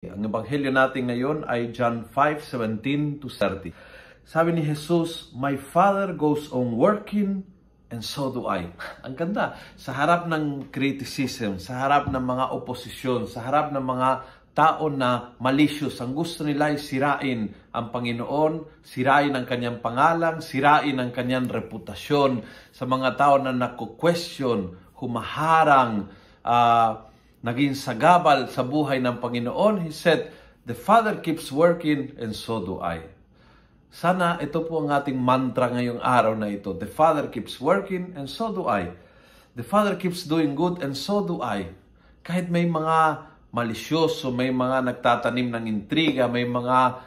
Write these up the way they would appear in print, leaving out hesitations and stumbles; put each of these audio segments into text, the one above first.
Ang ebanghelyo natin ngayon ay John 5:17-30. Sabi ni Jesus, "My Father goes on working and so do I." Ang ganda. Sa harap ng criticism, sa harap ng mga oposisyon, sa harap ng mga tao na malicious, ang gusto nila ay sirain ang Panginoon, sirain ang kanyang pangalan, sirain ang kanyang reputasyon. Sa mga tao na naku-question, humaharang, naging sagabal sa buhay ng Panginoon, He said, "The Father keeps working and so do I." Sana ito po ang ating mantra ngayong araw na ito. The Father keeps working and so do I. The Father keeps doing good and so do I. Kahit may mga malisyoso, may mga nagtatanim ng intriga, may mga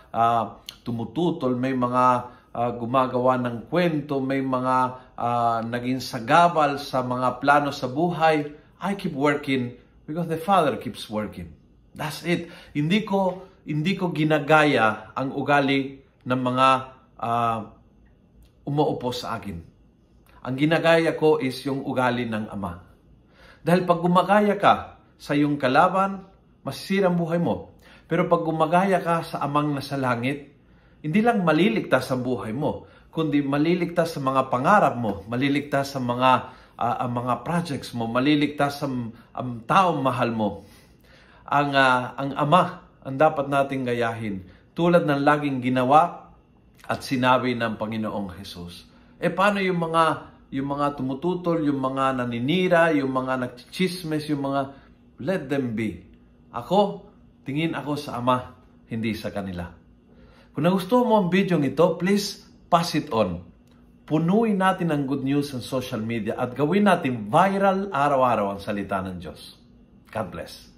tumututol, may mga gumagawa ng kwento, may mga naging sagabal sa mga plano sa buhay, I keep working because the Father keeps working. That's it. Hindi ko ginagaya ang ugali ng mga umuupo sa akin. Ang ginagaya ko is yung ugali ng Ama. Dahil pag gumagaya ka sa iyong kalaban, masisira ang buhay mo. Pero pag gumagaya ka sa Amang nasa langit, hindi lang maliligtas ang buhay mo, kundi maliligtas sa mga pangarap mo, maliligtas sa mga projects mo, maliligtas ang taong mahal mo. Ang Ama ang dapat nating gayahin, tulad ng laging ginawa at sinabi ng Panginoong Jesus. Paano yung mga tumututol, yung mga naninira, yung mga nagchichismes, yung mga let them be. Tingin ako sa Ama, hindi sa kanila. Kung nagustuhan mo ang video ito, please pass it on. Punuin natin ang good news sa social media at gawin natin viral araw-araw ang salita ng Diyos. God bless.